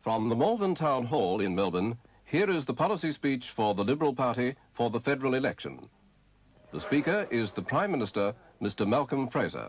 From the Malvern Town Hall in Melbourne, here is the policy speech for the Liberal Party for the federal election. The Speaker is the Prime Minister, Mr. Malcolm Fraser.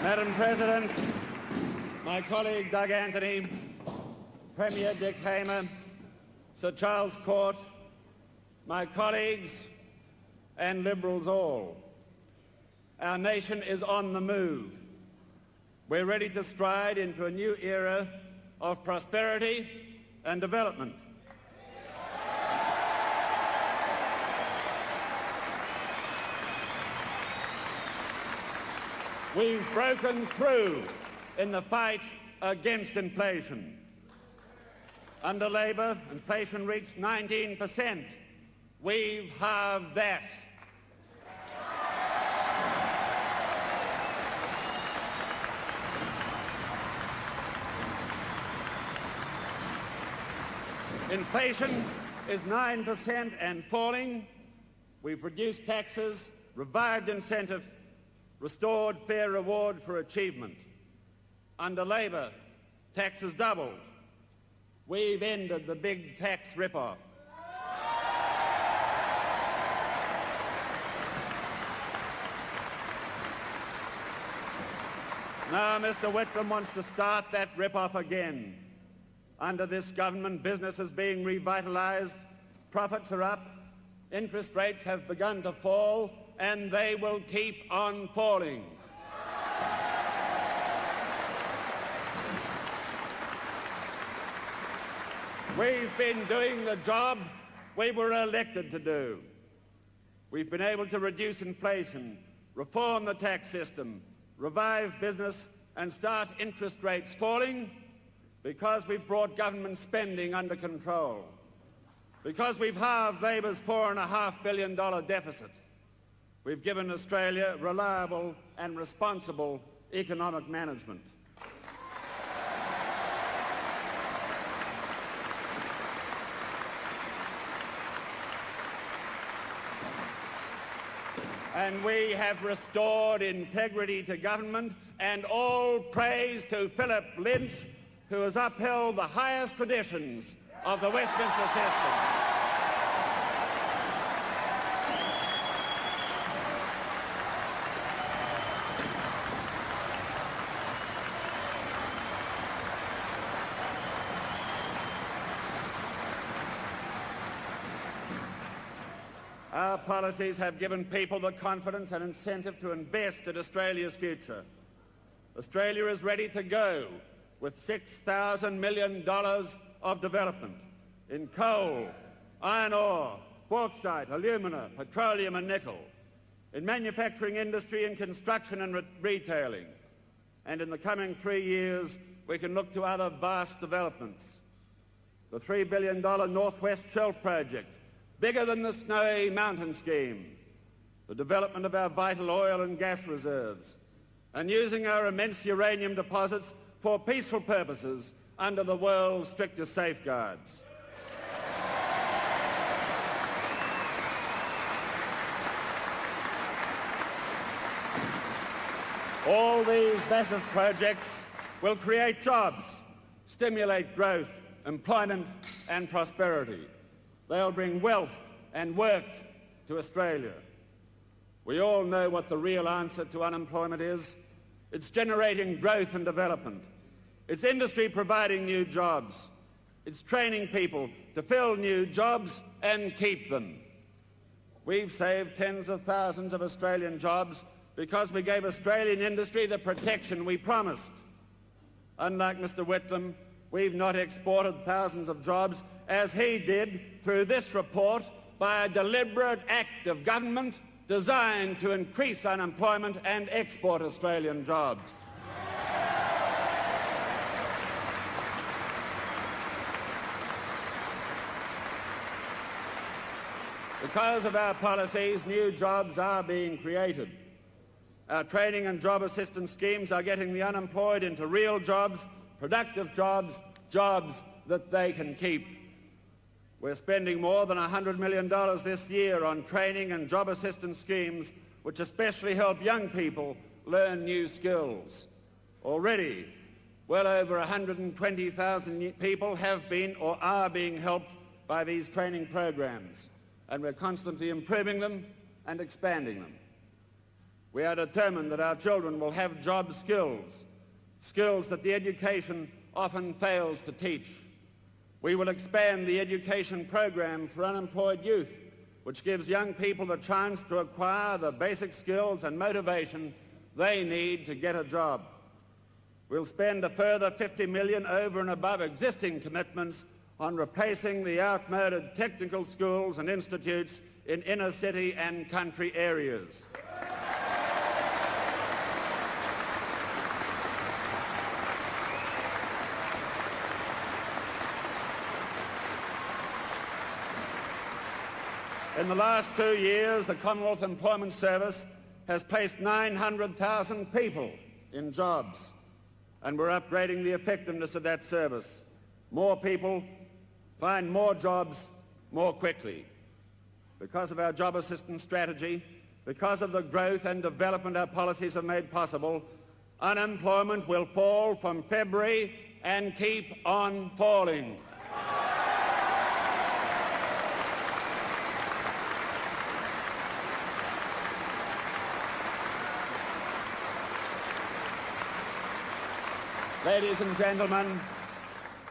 Madam President, my colleague Doug Anthony, Premier Dick Hamer, Sir Charles Court, my colleagues and Liberals all, our nation is on the move. We're ready to stride into a new era of prosperity and development. We've broken through in the fight against inflation. Under Labor, inflation reached 19%. We've halved that. Inflation is 9% and falling. We've reduced taxes, revived incentive, restored fair reward for achievement. Under Labor, taxes doubled. We've ended the big tax rip-off. Now Mr. Whitlam wants to start that rip-off again. Under this government, business is being revitalised, profits are up, interest rates have begun to fall, and they will keep on falling. We've been doing the job we were elected to do. We've been able to reduce inflation, reform the tax system, revive business, and start interest rates falling because we've brought government spending under control, because we've halved Labor's $4.5 billion deficit. We've given Australia reliable and responsible economic management. And we have restored integrity to government, and all praise to Philip Lynch, who has upheld the highest traditions of the Westminster system. Our policies have given people the confidence and incentive to invest in Australia's future. Australia is ready to go with $6,000 million of development in coal, iron ore, bauxite, alumina, petroleum and nickel, in manufacturing industry, in construction and retailing. And in the coming 3 years, we can look to other vast developments. The $3 billion Northwest Shelf Project, bigger than the Snowy Mountain Scheme, the development of our vital oil and gas reserves, and using our immense uranium deposits for peaceful purposes under the world's strictest safeguards. All these massive projects will create jobs, stimulate growth, employment and prosperity. They'll bring wealth and work to Australia. We all know what the real answer to unemployment is. It's generating growth and development. It's industry providing new jobs. It's training people to fill new jobs and keep them. We've saved tens of thousands of Australian jobs because we gave Australian industry the protection we promised. Unlike Mr. Whitlam, we've not exported thousands of jobs as he did through this report by a deliberate act of government designed to increase unemployment and export Australian jobs. Because of our policies, new jobs are being created. Our training and job assistance schemes are getting the unemployed into real jobs, productive jobs, jobs that they can keep. We're spending more than $100 million this year on training and job assistance schemes which especially help young people learn new skills. Already, well over 120,000 people have been or are being helped by these training programs, and we're constantly improving them and expanding them. We are determined that our children will have job skills, skills that the education often fails to teach. We will expand the education program for unemployed youth, which gives young people the chance to acquire the basic skills and motivation they need to get a job. We'll spend a further $50 million over and above existing commitments on replacing the outmoded technical schools and institutes in inner city and country areas. In the last 2 years, the Commonwealth Employment Service has placed 900,000 people in jobs, and we're upgrading the effectiveness of that service. More people find more jobs more quickly. Because of our job assistance strategy, because of the growth and development our policies have made possible, unemployment will fall from February and keep on falling. Ladies and gentlemen,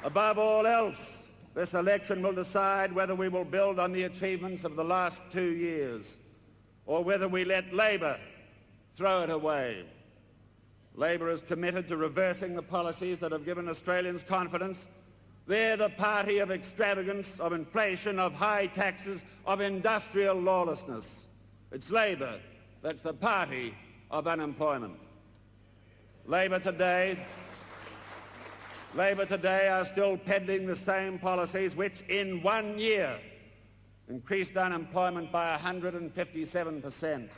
above all else, this election will decide whether we will build on the achievements of the last 2 years or whether we let Labor throw it away. Labor is committed to reversing the policies that have given Australians confidence. They're the party of extravagance, of inflation, of high taxes, of industrial lawlessness. It's Labor that's the party of unemployment. Labor today are still peddling the same policies which in 1 year increased unemployment by 157%.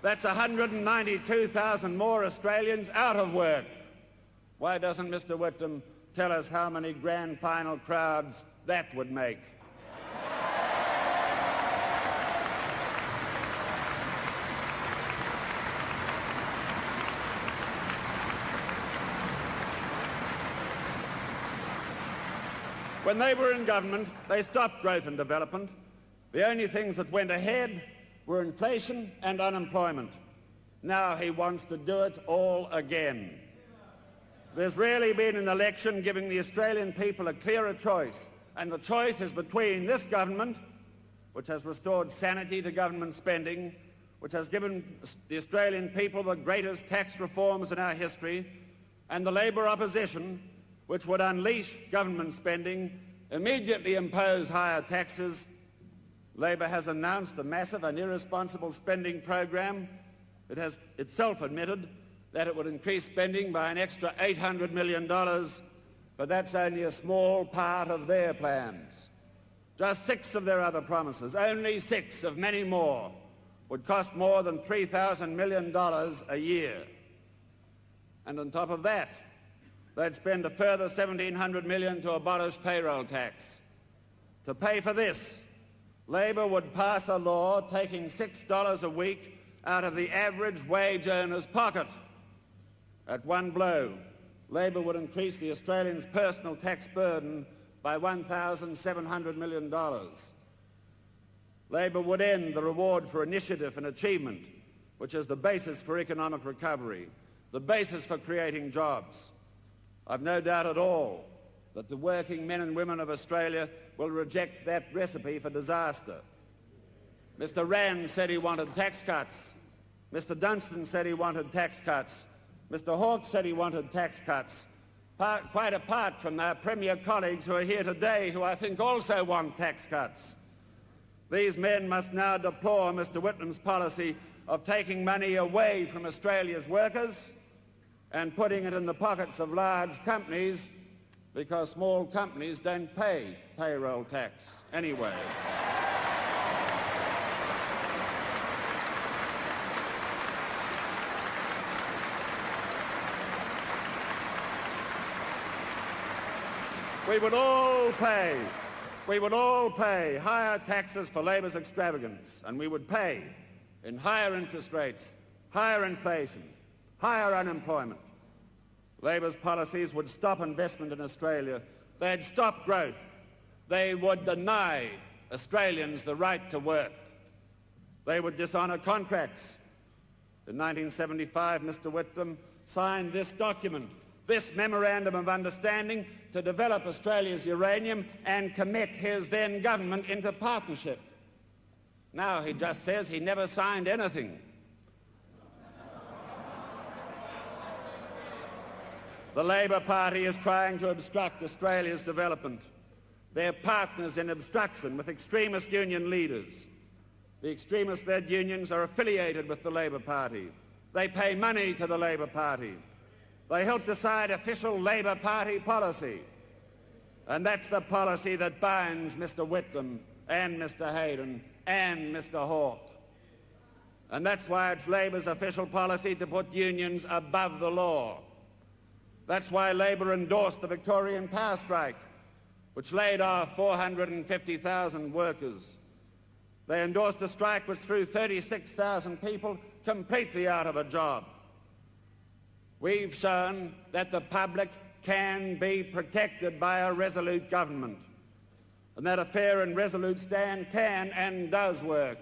That's 192,000 more Australians out of work. Why doesn't Mr. Whitlam tell us how many grand final crowds that would make? When they were in government, they stopped growth and development. The only things that went ahead were inflation and unemployment. Now he wants to do it all again. There's rarely been an election giving the Australian people a clearer choice, and the choice is between this government, which has restored sanity to government spending, which has given the Australian people the greatest tax reforms in our history, and the Labor opposition, which would unleash government spending, immediately impose higher taxes, Labor has announced a massive and irresponsible spending program. It has itself admitted that it would increase spending by an extra $800 million, but that's only a small part of their plans. Just 6 of their other promises, only 6 of many more, would cost more than $3,000 million a year. And on top of that, they'd spend a further $1,700 million to abolish payroll tax. To pay for this, Labor would pass a law taking $6 a week out of the average wage earner's pocket. At one blow, Labor would increase the Australians' personal tax burden by $1,700 million. Labor would end the reward for initiative and achievement, which is the basis for economic recovery, the basis for creating jobs. I've no doubt at all that the working men and women of Australia will reject that recipe for disaster. Mr. Rand said he wanted tax cuts. Mr. Dunstan said he wanted tax cuts. Mr. Hawke said he wanted tax cuts. Quite apart from our Premier colleagues who are here today, who I think also want tax cuts. These men must now deplore Mr. Whitlam's policy of taking money away from Australia's workers and putting it in the pockets of large companies, because small companies don't pay payroll tax anyway. We would all pay higher taxes for Labor's extravagance, and we would pay in higher interest rates, higher inflation, higher unemployment. Labor's policies would stop investment in Australia. They'd stop growth. They would deny Australians the right to work. They would dishonour contracts. In 1975, Mr. Whitlam signed this document, this Memorandum of Understanding, to develop Australia's uranium and commit his then government into partnership. Now he just says he never signed anything. The Labor Party is trying to obstruct Australia's development. They're partners in obstruction with extremist union leaders. The extremist-led unions are affiliated with the Labor Party. They pay money to the Labor Party. They help decide official Labor Party policy. And that's the policy that binds Mr. Whitlam and Mr. Hayden and Mr. Hawke. And that's why it's Labor's official policy to put unions above the law. That's why Labor endorsed the Victorian power strike, which laid off 450,000 workers. They endorsed a strike which threw 36,000 people completely out of a job. We've shown that the public can be protected by a resolute government, and that a fair and resolute stand can and does work.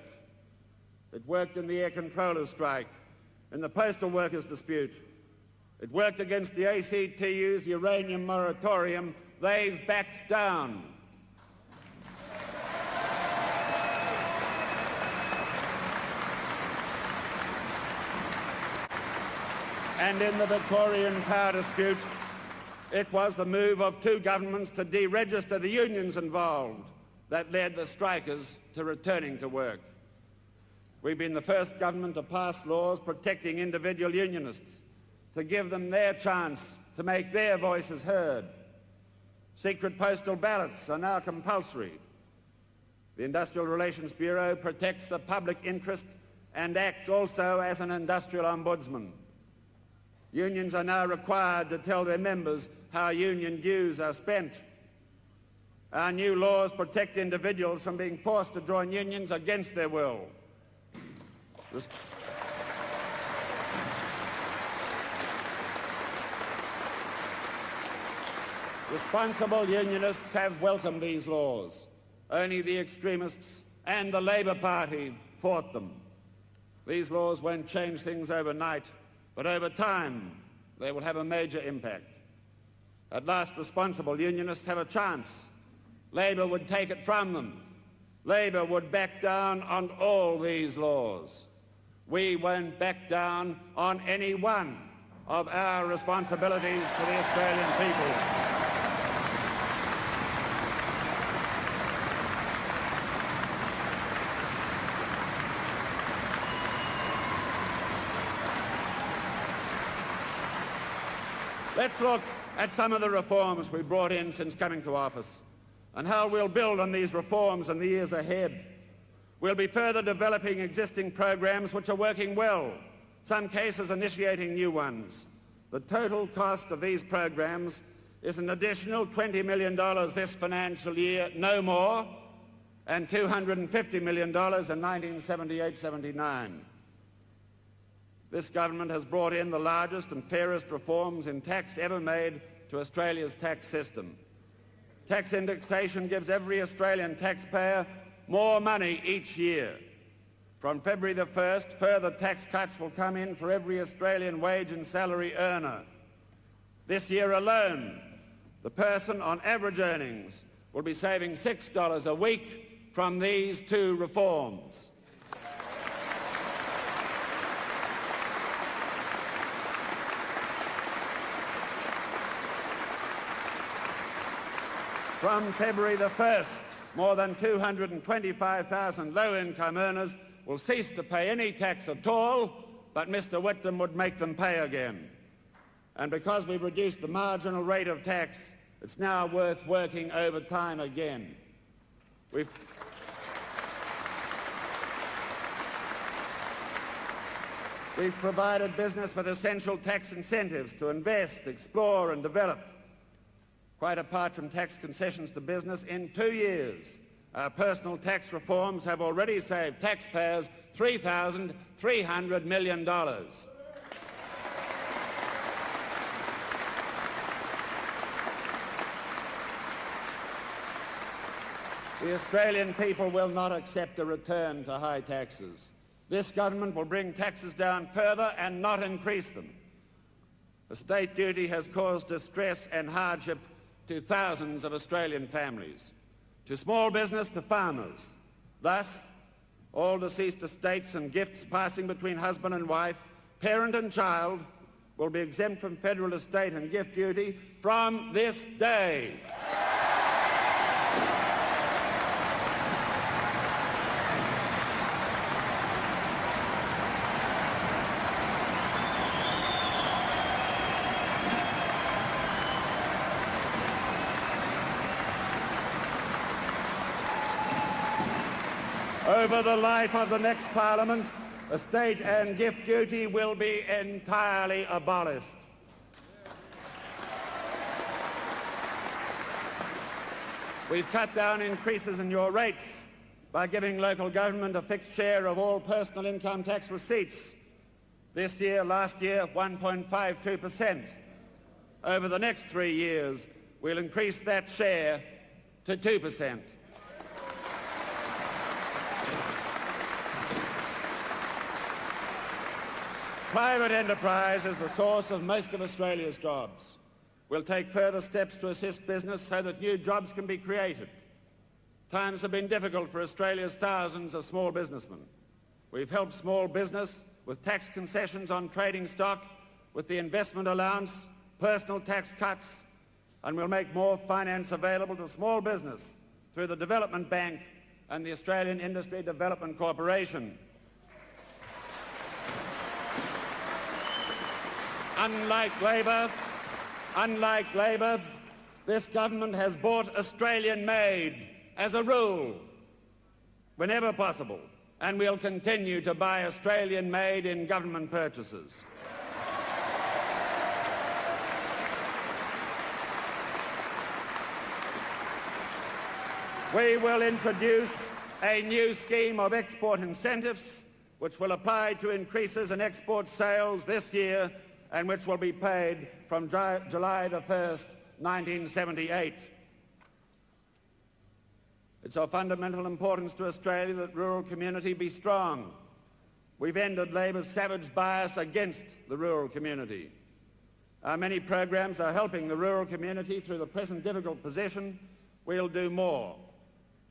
It worked in the air controllers strike, in the postal workers dispute. It worked against the ACTU's uranium moratorium. They've backed down. And in the Victorian power dispute, it was the move of 2 governments to deregister the unions involved that led the strikers to returning to work. We've been the first government to pass laws protecting individual unionists, to give them their chance to make their voices heard. Secret postal ballots are now compulsory. The Industrial Relations Bureau protects the public interest and acts also as an industrial ombudsman. Unions are now required to tell their members how union dues are spent. Our new laws protect individuals from being forced to join unions against their will. Responsible unionists have welcomed these laws. Only the extremists and the Labor Party fought them. These laws won't change things overnight, but over time they will have a major impact. At last, responsible unionists have a chance. Labor would take it from them. Labor would back down on all these laws. We won't back down on any one of our responsibilities to the Australian people. Let's look at some of the reforms we brought in since coming to office and how we'll build on these reforms in the years ahead. We'll be further developing existing programs which are working well, some cases initiating new ones. The total cost of these programs is an additional $20 million this financial year, no more, and $250 million in 1978-79. This government has brought in the largest and fairest reforms in tax ever made to Australia's tax system. Tax indexation gives every Australian taxpayer more money each year. From February the 1st, further tax cuts will come in for every Australian wage and salary earner. This year alone, the person on average earnings will be saving $6 a week from these two reforms. From February the 1st, more than 225,000 low-income earners will cease to pay any tax at all, but Mr Whitlam would make them pay again. And because we've reduced the marginal rate of tax, it's now worth working overtime again. We've provided business with essential tax incentives to invest, explore and develop. Quite apart from tax concessions to business, in 2 years, our personal tax reforms have already saved taxpayers $3,300 million. The Australian people will not accept a return to high taxes. This government will bring taxes down further and not increase them. Estate duty has caused distress and hardship to thousands of Australian families, to small business, to farmers. Thus, all deceased estates and gifts passing between husband and wife, parent and child, will be exempt from federal estate and gift duty from this day. Over the life of the next Parliament, estate and gift duty will be entirely abolished. We've cut down increases in your rates by giving local government a fixed share of all personal income tax receipts. This year, last year, 1.52%. Over the next 3 years, we'll increase that share to 2%. Private enterprise is the source of most of Australia's jobs. We'll take further steps to assist business so that new jobs can be created. Times have been difficult for Australia's thousands of small businessmen. We've helped small business with tax concessions on trading stock, with the investment allowance, personal tax cuts, and we'll make more finance available to small business through the Development Bank and the Australian Industry Development Corporation. Unlike Labor, this government has bought Australian-made as a rule, whenever possible, and we'll continue to buy Australian-made in government purchases. We will introduce a new scheme of export incentives which will apply to increases in export sales this year and which will be paid from July the 1st, 1978. It's of fundamental importance to Australia that rural community be strong. We've ended Labor's savage bias against the rural community. Our many programs are helping the rural community through the present difficult position. We'll do more.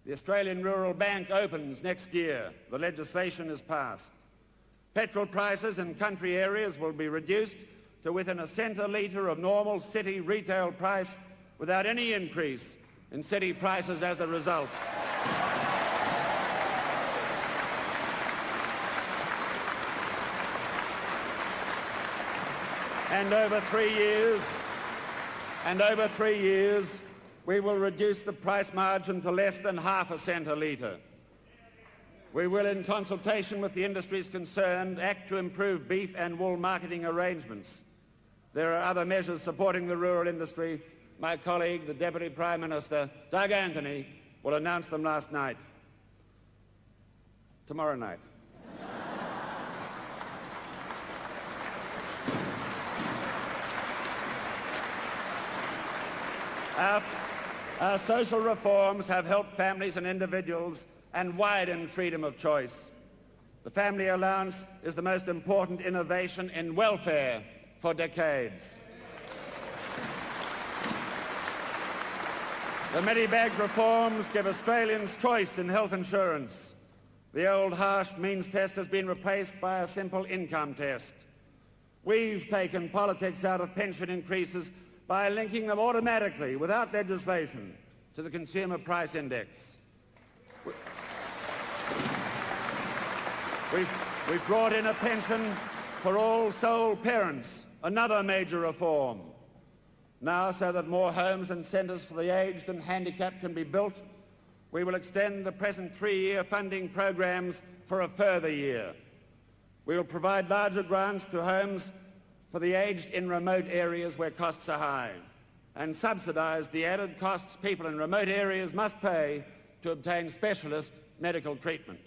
The Australian Rural Bank opens next year. The legislation is passed. Petrol prices in country areas will be reduced to within a cent a litre of normal city retail price without any increase in city prices as a result. And over 3 years, And over 3 years, we will reduce the price margin to less than half a cent a litre. We will, in consultation with the industries concerned, act to improve beef and wool marketing arrangements. There are other measures supporting the rural industry. My colleague, the Deputy Prime Minister, Doug Anthony, will announce them tomorrow night. Our social reforms have helped families and individuals and widened freedom of choice. The family allowance is the most important innovation in welfare for decades. The Medibank reforms give Australians choice in health insurance. The old harsh means test has been replaced by a simple income test. We've taken politics out of pension increases by linking them automatically, without legislation, to the Consumer Price Index. We've brought in a pension for all sole parents, another major reform. Now, so that more homes and centres for the aged and handicapped can be built, we will extend the present 3-year funding programs for a further year. We will provide larger grants to homes for the aged in remote areas where costs are high, and subsidise the added costs people in remote areas must pay to obtain specialist medical treatment.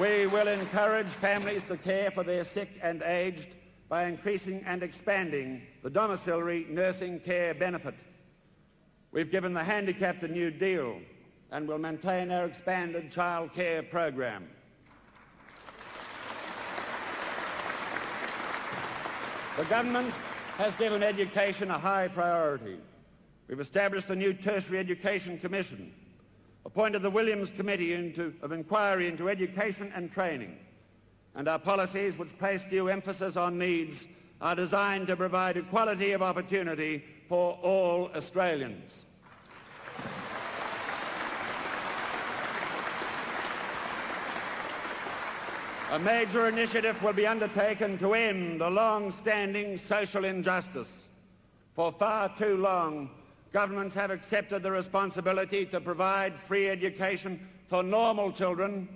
We will encourage families to care for their sick and aged by increasing and expanding the domiciliary nursing care benefit. We've given the handicapped a new deal and will maintain our expanded child care program. The government has given education a high priority. We've established a new Tertiary Education Commission, appointed the Williams Committee of Inquiry into Education and Training, and our policies, which place due emphasis on needs, are designed to provide equality of opportunity for all Australians. A major initiative will be undertaken to end the long-standing social injustice. For far too long, governments have accepted the responsibility to provide free education for normal children,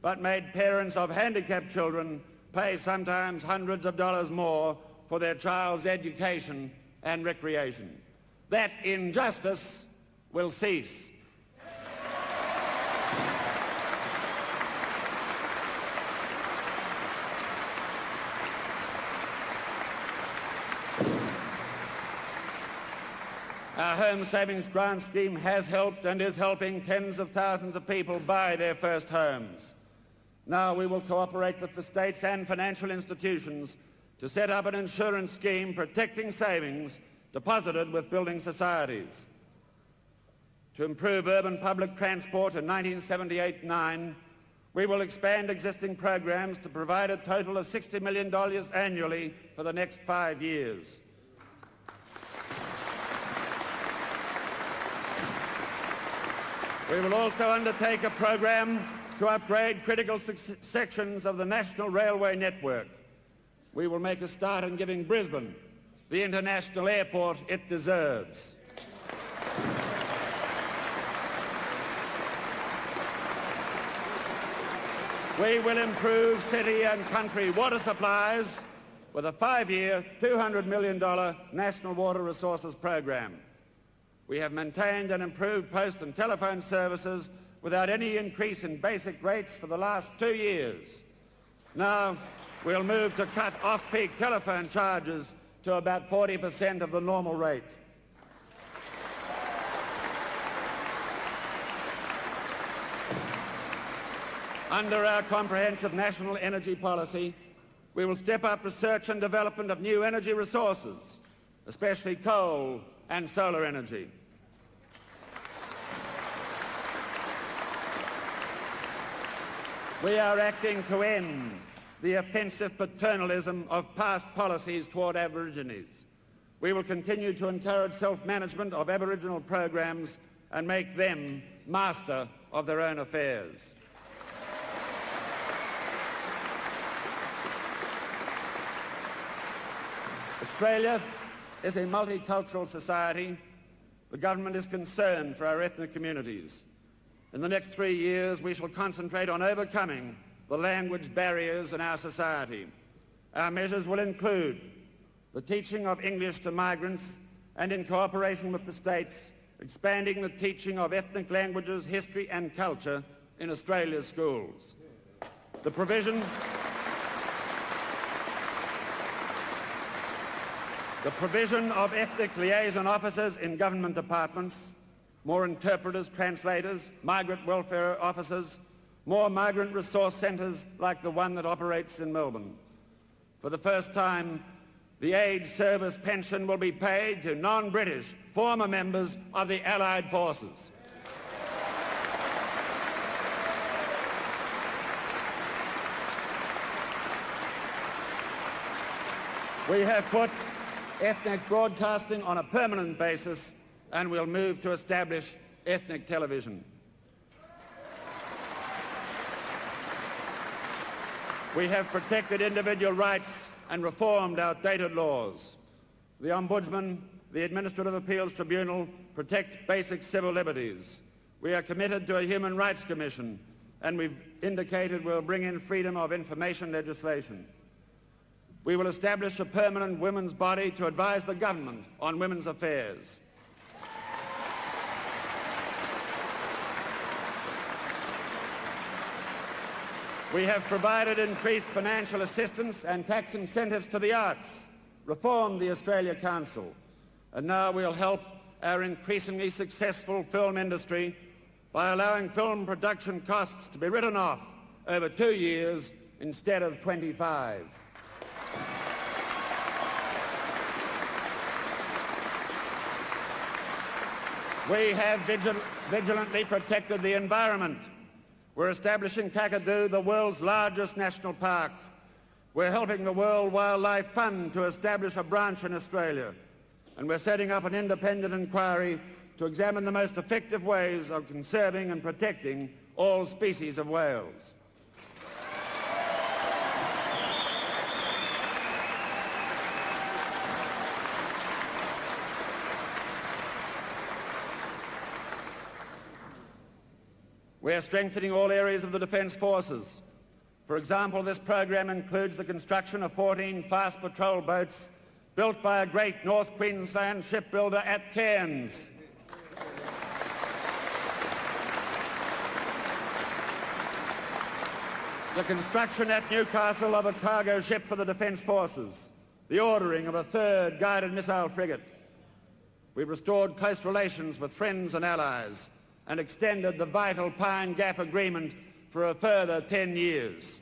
but made parents of handicapped children pay sometimes hundreds of dollars more for their child's education and recreation. That injustice will cease. Our Home Savings Grant Scheme has helped and is helping tens of thousands of people buy their first homes. Now we will cooperate with the states and financial institutions to set up an insurance scheme protecting savings deposited with building societies. To improve urban public transport in 1978-9, we will expand existing programs to provide a total of $60 million annually for the next 5 years. We will also undertake a program to upgrade critical sections of the National Railway network. We will make a start in giving Brisbane the international airport it deserves. We will improve city and country water supplies with a 5-year, $200 million National Water Resources program. We have maintained and improved post and telephone services without any increase in basic rates for the last 2 years. Now we'll move to cut off-peak telephone charges to about 40% of the normal rate. Under our comprehensive national energy policy, we will step up research and development of new energy resources, especially coal and solar energy. We are acting to end the offensive paternalism of past policies toward Aborigines. We will continue to encourage self-management of Aboriginal programs and make them master of their own affairs. Australia is a multicultural society. The government is concerned for our ethnic communities. In the next 3 years, we shall concentrate on overcoming the language barriers in our society. Our measures will include the teaching of English to migrants and, in cooperation with the states, expanding the teaching of ethnic languages, history and culture in Australia's schools. The provision of ethnic liaison officers in government departments, more interpreters, translators, migrant welfare officers, more migrant resource centres like the one that operates in Melbourne. For the first time, the age service pension will be paid to non-British former members of the Allied Forces. We have put ethnic broadcasting on a permanent basis, and we'll move to establish ethnic television. We have protected individual rights and reformed outdated laws. The Ombudsman, the Administrative Appeals Tribunal protect basic civil liberties. We are committed to a Human Rights Commission, and we've indicated we'll bring in freedom of information legislation. We will establish a permanent women's body to advise the government on women's affairs. We have provided increased financial assistance and tax incentives to the arts, reformed the Australia Council, and now we'll help our increasingly successful film industry by allowing film production costs to be written off over 2 years instead of 25. We have vigilantly protected the environment. We're establishing Kakadu, the world's largest national park. We're helping the World Wildlife Fund to establish a branch in Australia. And we're setting up an independent inquiry to examine the most effective ways of conserving and protecting all species of whales. We are strengthening all areas of the Defence Forces. For example, this program includes the construction of 14 fast patrol boats built by a great North Queensland shipbuilder at Cairns. The construction at Newcastle of a cargo ship for the Defence Forces. The ordering of a 3rd guided missile frigate. We've restored close relations with friends and allies and extended the vital Pine Gap Agreement for a further 10 years.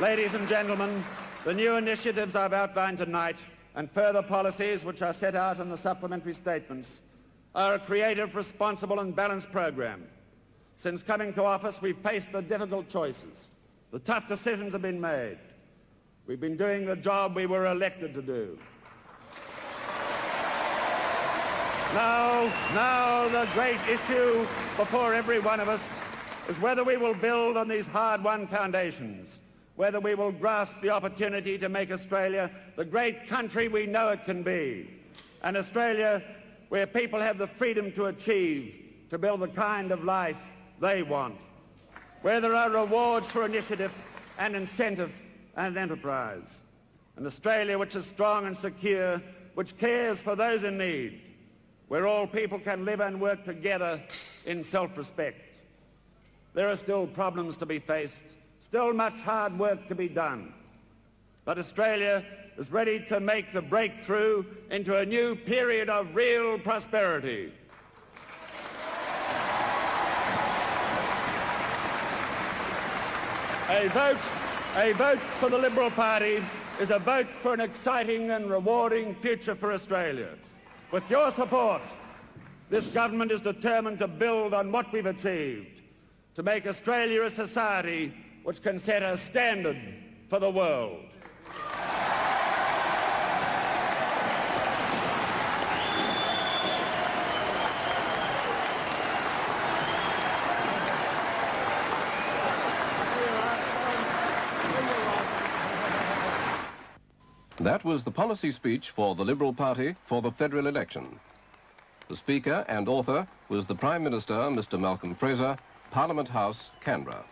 Ladies and gentlemen, the new initiatives I've outlined tonight and further policies which are set out in the supplementary statements are a creative, responsible and balanced program. Since coming to office, we've faced the difficult choices. The tough decisions have been made. We've been doing the job we were elected to do. Now the great issue before every one of us is whether we will build on these hard-won foundations, whether we will grasp the opportunity to make Australia the great country we know it can be, an Australia where people have the freedom to achieve, to build the kind of life they want, where there are rewards for initiative and incentive and enterprise, an Australia which is strong and secure, which cares for those in need, where all people can live and work together in self-respect. There are still problems to be faced, still much hard work to be done. But Australia is ready to make the breakthrough into a new period of real prosperity. A vote for the Liberal Party is a vote for an exciting and rewarding future for Australia. With your support, this government is determined to build on what we've achieved, to make Australia a society which can set a standard for the world. That was the policy speech for the Liberal Party for the federal election. The speaker and author was the Prime Minister, Mr. Malcolm Fraser, Parliament House, Canberra.